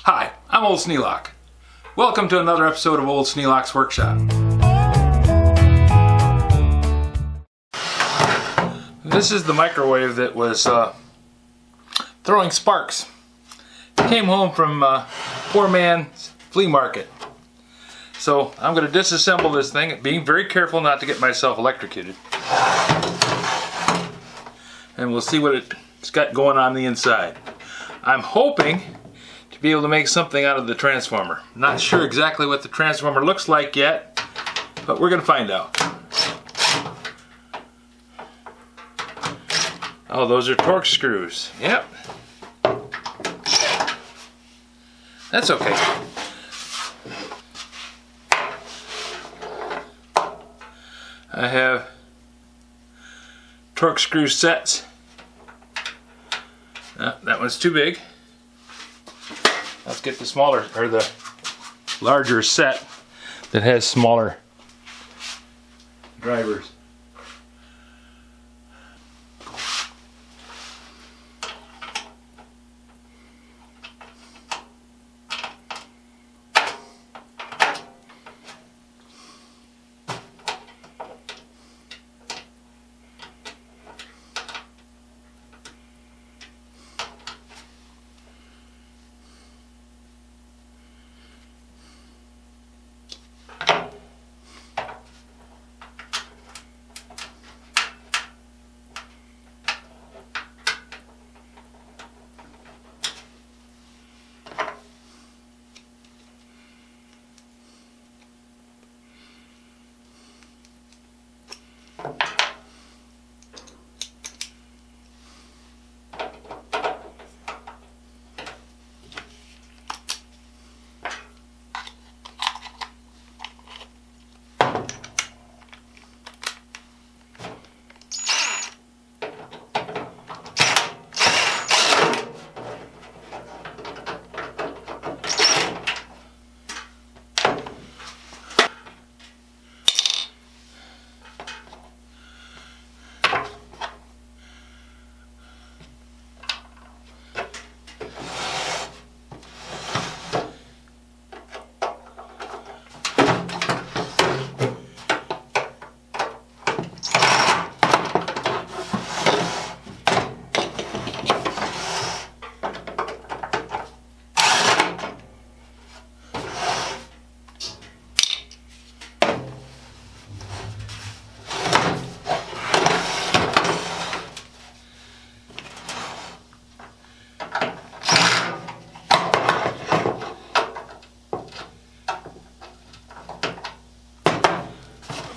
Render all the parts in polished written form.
Hi, I'm Old Sneelock. Welcome to another episode of Old Sneelock's Workshop. This is the microwave that was throwing sparks. Came home from poor man's flea market. So I'm going to disassemble this thing, being very careful not to get myself electrocuted. And we'll see what it's got going on the inside. I'm hoping to be able to make something out of the transformer. Not sure exactly what the transformer looks like yet, but we're going to find out. Oh, those are torque screws. Yep. That's okay. I have torque screw sets. That one's too big. Let's get the smaller, or the larger set that has smaller drivers.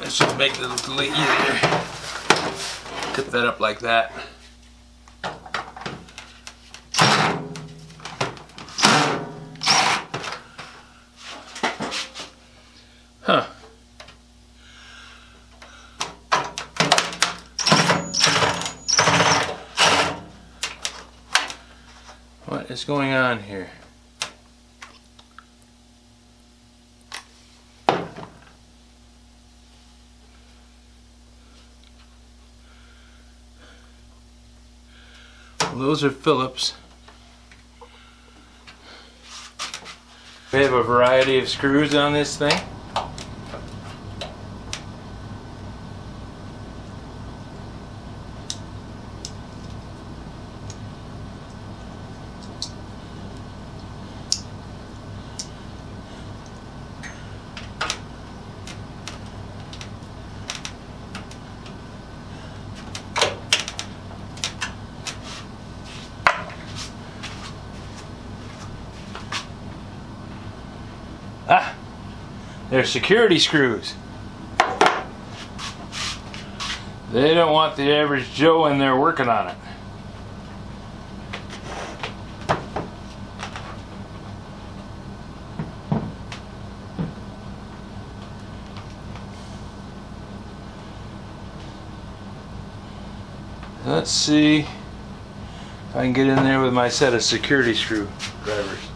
Let's just make it a little easier. Tip that up like that. Huh. What is going on here? Those are Phillips. We have a variety of screws on this thing. Ah, they're security screws. They don't want the average Joe in there working on it. Let's see if I can get in there with my set of security screwdrivers.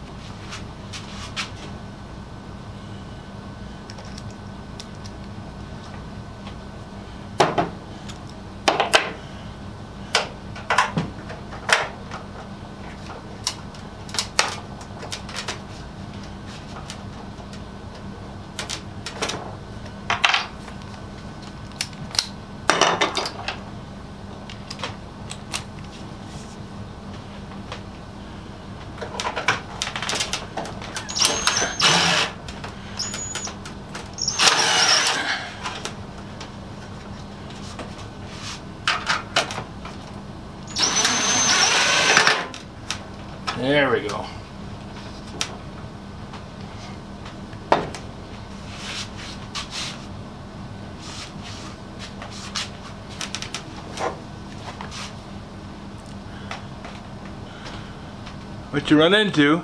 what you run into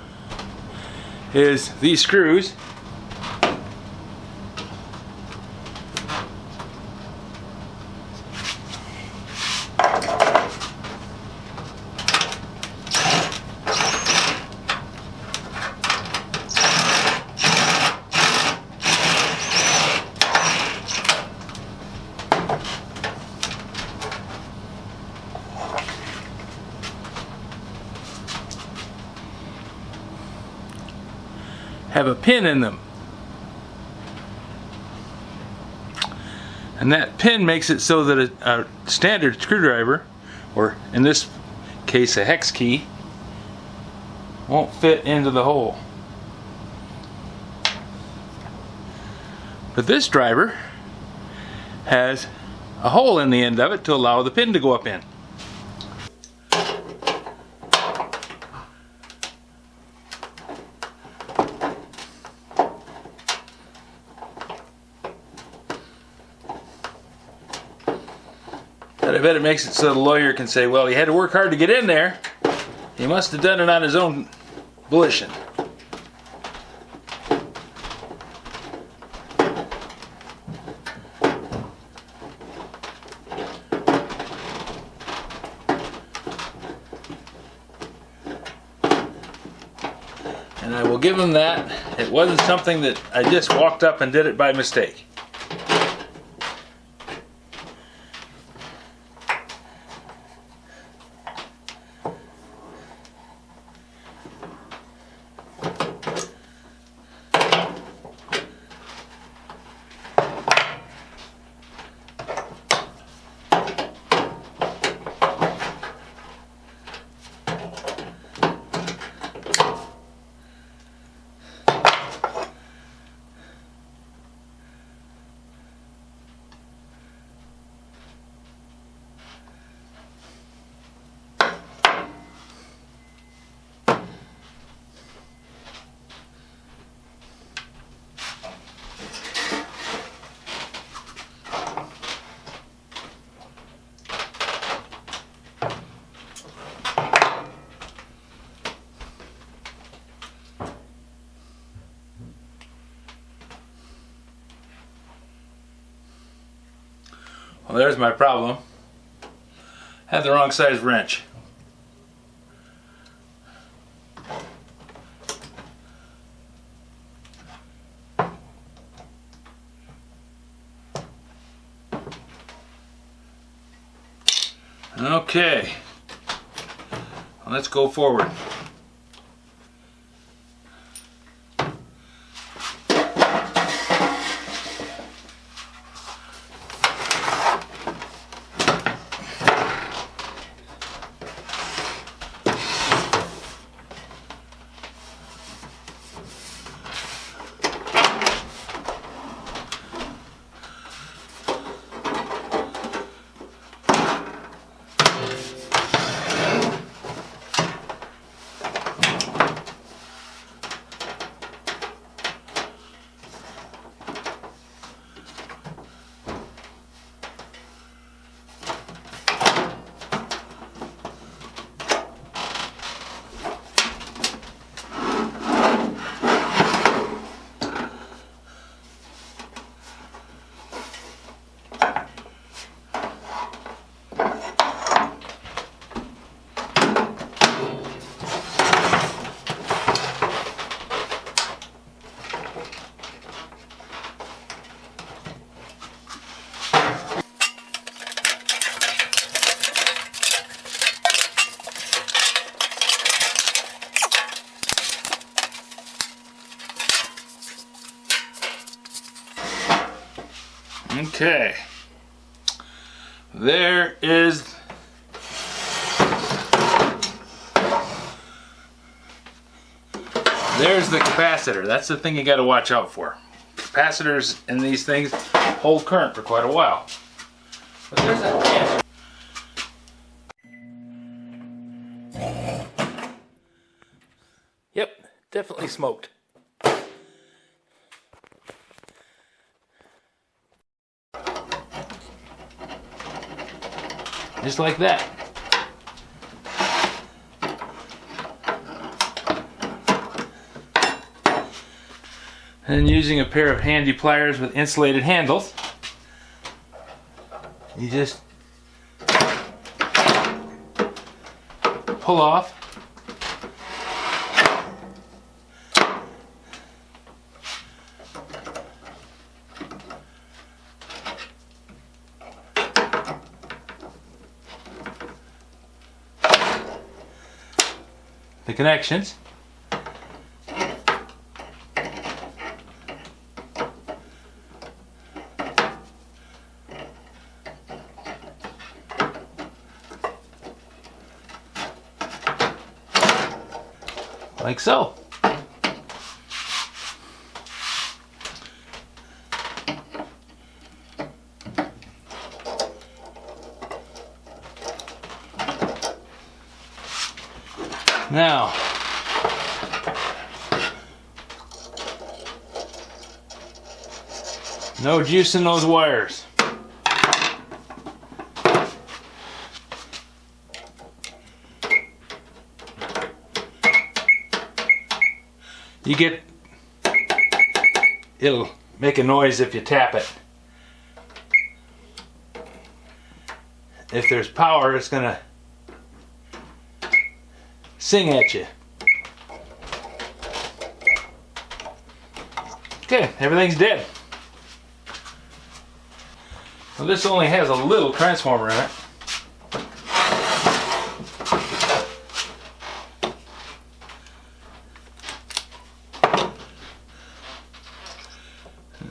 is these screws. Have a pin in them, and that pin makes it so that a standard screwdriver, or in this case a hex key, won't fit into the hole. But this driver has a hole in the end of it to allow the pin to go up in. But I bet it makes it so the lawyer can say, well, he had to work hard to get in there. He must have done it on his own volition. And I will give him that. It wasn't something that I just walked up and did it by mistake. Well, there's my problem. Had the wrong size wrench. Okay, let's go forward. Okay, there's the capacitor. That's the thing you got to watch out for. Capacitors in these things hold current for quite a while. But there's that answer. Yep, definitely smoked. Just like that. And using a pair of handy pliers with insulated handles, you just pull off the connections. Like so. Now, no juice in those wires. You get, it'll make a noise if you tap it. If there's power, it's gonna sing at you. Okay, everything's dead. Well, this only has a little transformer in it.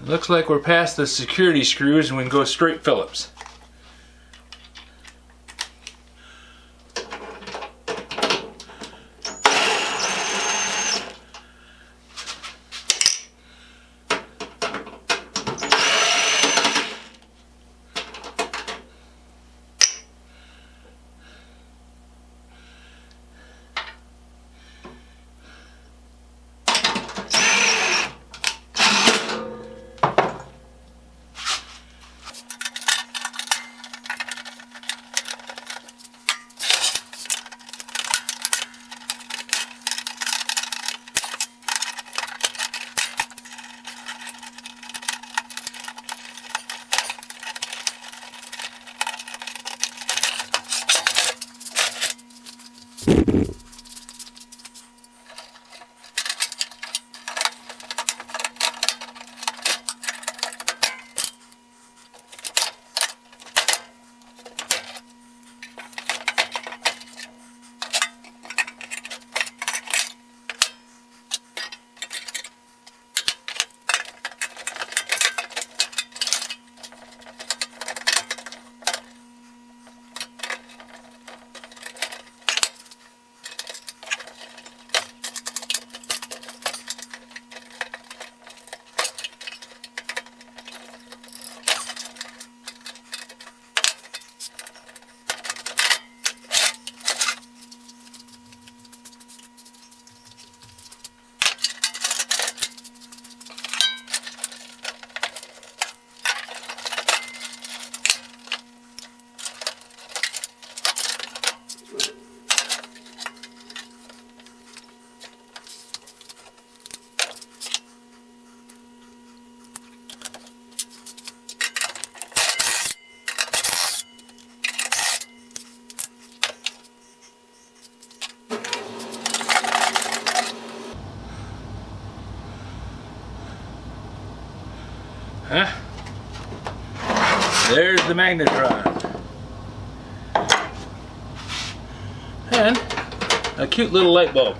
Looks like we're past the security screws and we can go straight Phillips. There's the magnetron. And a cute little light bulb.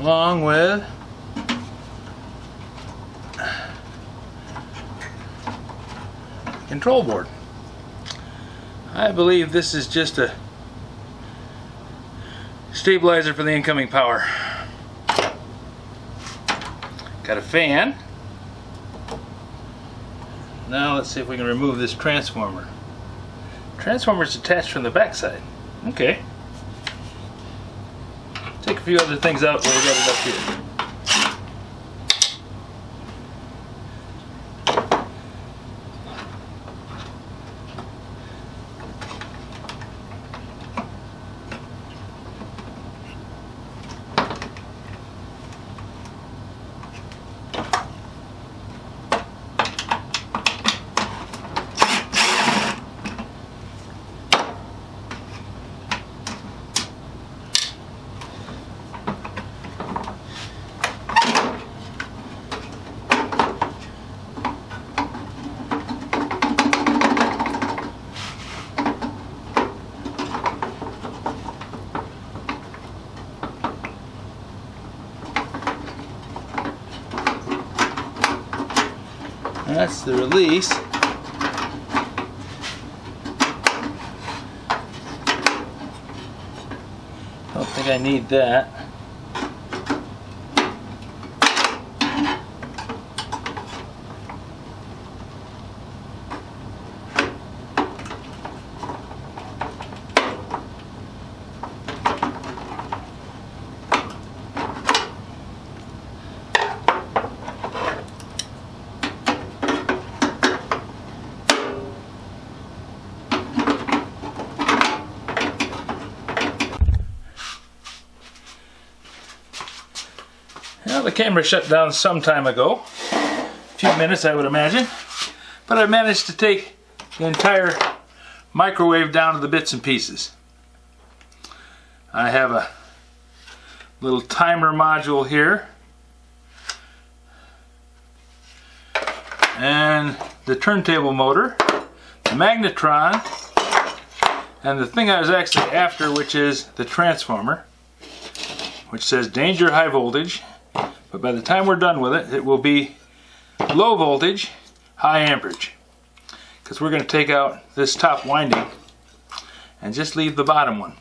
Along with control board. I believe this is just a stabilizer for the incoming power. Got a fan. Now let's see if we can remove this transformer. Transformer's attached from the back side. Okay. Take a few other things out while we got it up here. That's the release. Don't think I need that. Well, the camera shut down some time ago, a few minutes I would imagine, but I managed to take the entire microwave down to the bits and pieces. I have a little timer module here, and the turntable motor, the magnetron, and the thing I was actually after, which is the transformer, which says danger high voltage. But by the time we're done with it, it will be low voltage, high amperage. Because we're going to take out this top winding and just leave the bottom one.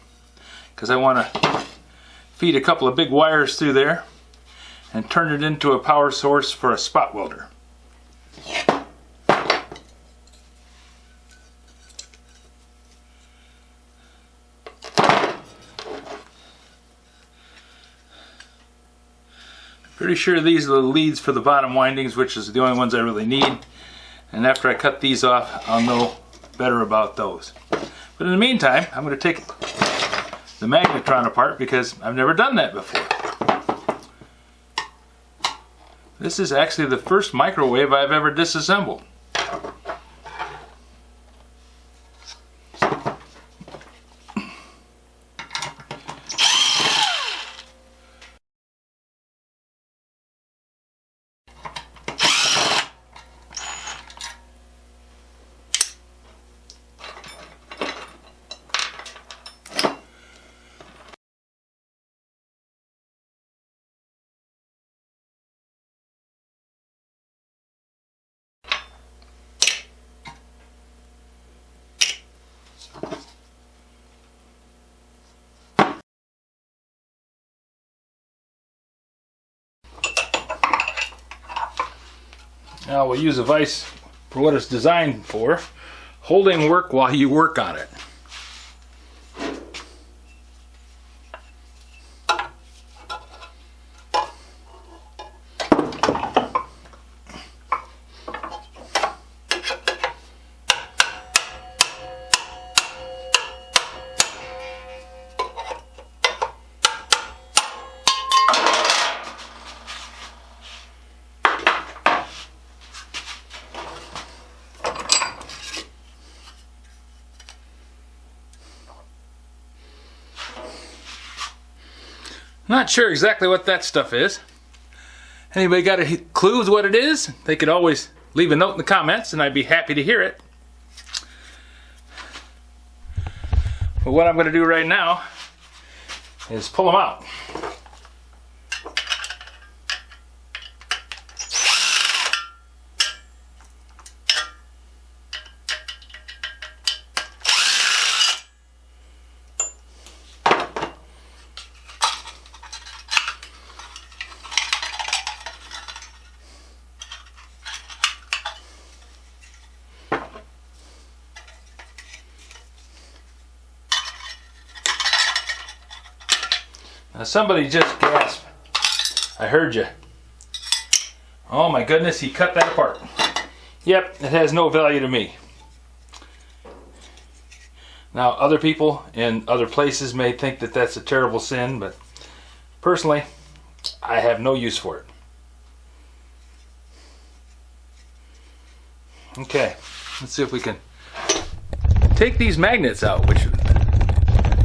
Because I want to feed a couple of big wires through there and turn it into a power source for a spot welder. Pretty sure these are the leads for the bottom windings, which is the only ones I really need. And after I cut these off, I'll know better about those. But in the meantime, I'm going to take the magnetron apart because I've never done that before. This is actually the first microwave I've ever disassembled. Now we'll use a vise for what it's designed for, holding work while you work on it. Not sure exactly what that stuff is. Anybody got a clue what it is? They could always leave a note in the comments and I'd be happy to hear it. But what I'm going to do right now is pull them out. Now somebody just gasped. I heard you. Oh my goodness, he cut that apart. Yep, it has no value to me. Now other people in other places may think that that's a terrible sin, but personally, I have no use for it. Okay, let's see if we can take these magnets out, which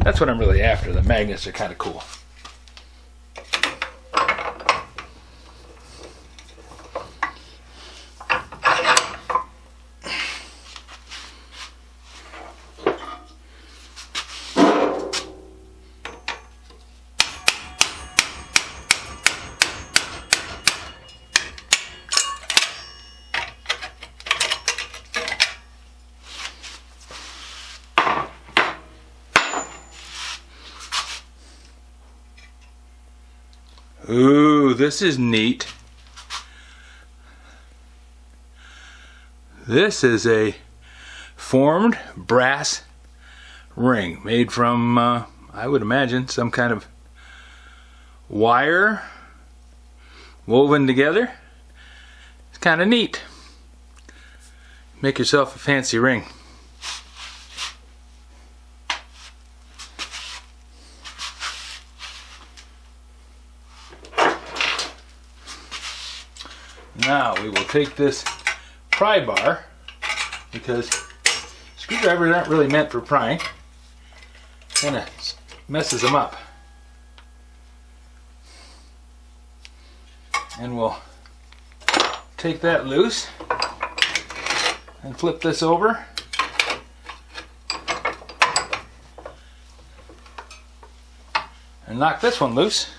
that's what I'm really after. The magnets are kind of cool. Ooh, this is neat. This is a formed brass ring made from, I would imagine, some kind of wire woven together. It's kind of neat. Make yourself a fancy ring. Now we will take this pry bar, because screwdrivers aren't really meant for prying. Kind of messes them up. And we'll take that loose and flip this over. And knock this one loose.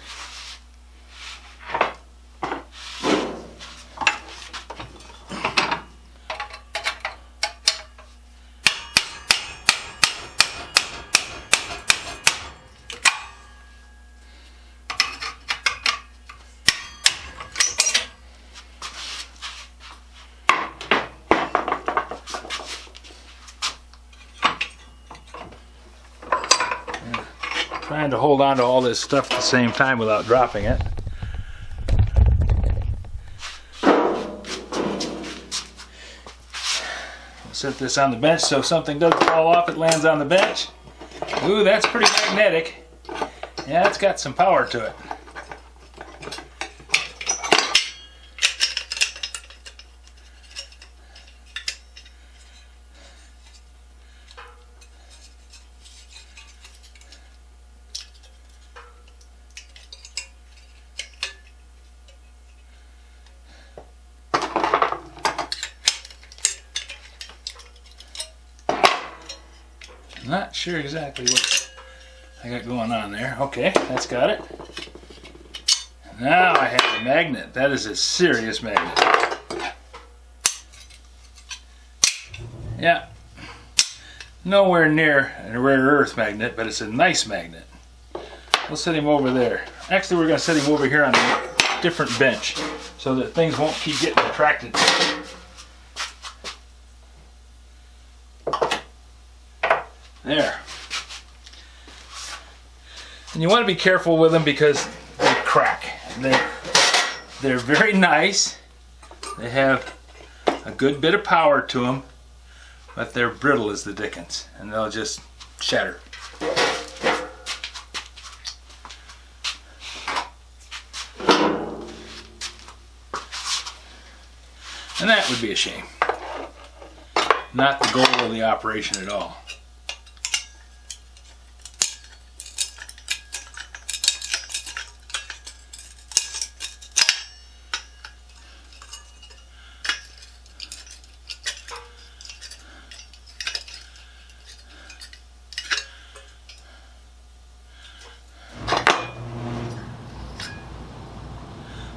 Trying to hold on to all this stuff at the same time without dropping it. I'll set this on the bench so if something doesn't fall off, it lands on the bench. Ooh, that's pretty magnetic. Yeah, it's got some power to it. Not sure exactly what I got going on there. Okay, that's got it. Now I have a magnet. That is a serious magnet. Yeah, nowhere near a rare earth magnet, but it's a nice magnet. We'll set him over there. Actually, we're going to set him over here on a different bench so that things won't keep getting attracted to it. There. And you want to be careful with them because they crack. They're very nice. They have a good bit of power to them, but they're brittle as the dickens, and they'll just shatter. And that would be a shame. Not the goal of the operation at all.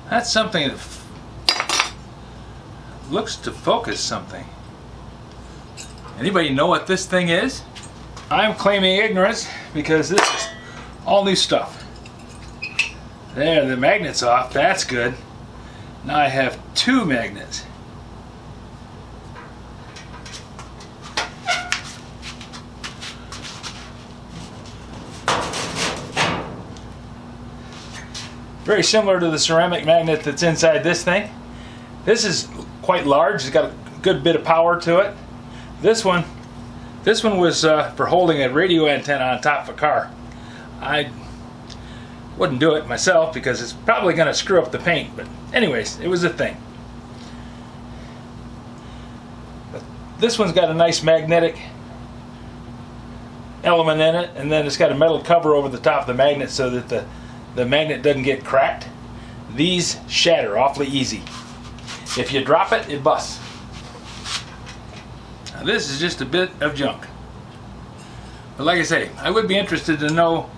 That's something that looks to focus something. Anybody know what this thing is? I'm claiming ignorance because this is all new stuff. There, the magnet's off. That's good. Now I have two magnets. very similar to the ceramic magnet that's inside this thing. This is quite large. It's got a good bit of power to it. This one was for holding a radio antenna on top of a car. I wouldn't do it myself because it's probably going to screw up the paint, but anyways, it was a thing. But this one's got a nice magnetic element in it, and then it's got a metal cover over the top of the magnet so that the magnet doesn't get cracked. These shatter awfully easy. If you drop it, it busts. Now this is just a bit of junk. But like I say, I would be interested to know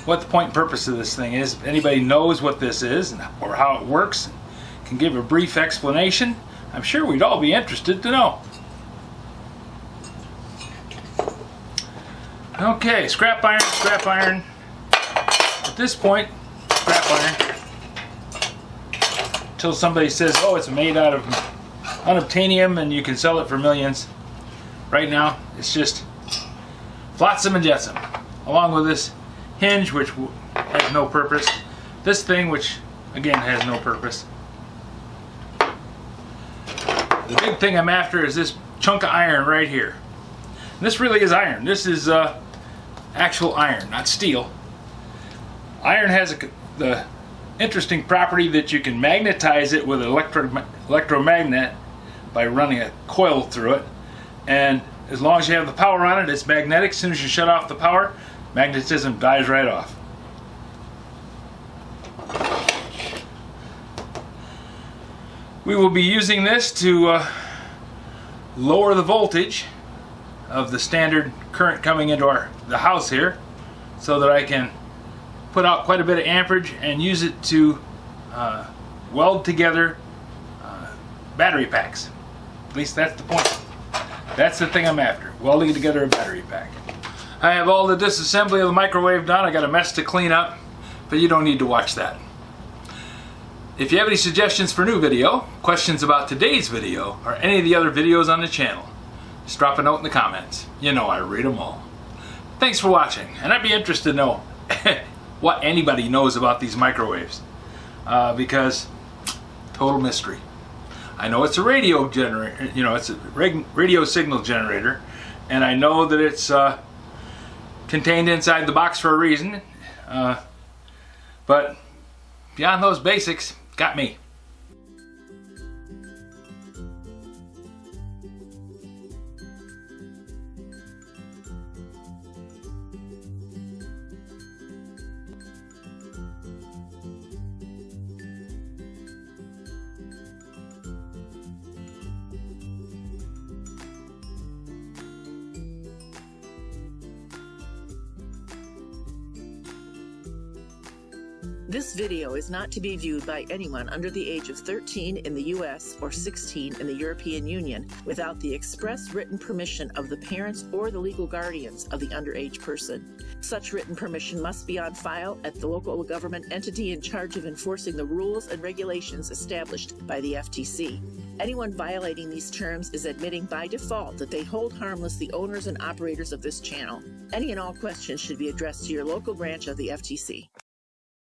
what the point and purpose of this thing is. If anybody knows what this is or how it works, can give a brief explanation, I'm sure we'd all be interested to know. Okay, scrap iron, scrap iron. At this point, scrap iron. Until somebody says, oh, it's made out of unobtainium and you can sell it for millions. Right now, it's just flotsam and jetsam. Along with this hinge, which has no purpose. This thing, which again has no purpose. The big thing I'm after is this chunk of iron right here. And this really is iron. This is actual iron, not steel. Iron has the interesting property that you can magnetize it with an electromagnet by running a coil through it, and as long as you have the power on it, it's magnetic. As soon as you shut off the power, magnetism dies right off. We will be using this to lower the voltage of the standard current coming into the house here, so that I can put out quite a bit of amperage and use it to weld together battery packs. At least that's the point. That's the thing I'm after, welding together a battery pack. I have all the disassembly of the microwave done. I got a mess to clean up, but you don't need to watch that. If you have any suggestions for new video, questions about today's video, or any of the other videos on the channel, just drop a note in the comments. You know I read them all. Thanks for watching, and I'd be interested to know what anybody knows about these microwaves, because total mystery. I know it's a radio generator, you know, it's a radio signal generator, and I know that it's contained inside the box for a reason, but beyond those basics, got me. This video is not to be viewed by anyone under the age of 13 in the U.S. or 16 in the European Union without the express written permission of the parents or the legal guardians of the underage person. Such written permission must be on file at the local government entity in charge of enforcing the rules and regulations established by the FTC. Anyone violating these terms is admitting by default that they hold harmless the owners and operators of this channel. Any and all questions should be addressed to your local branch of the FTC.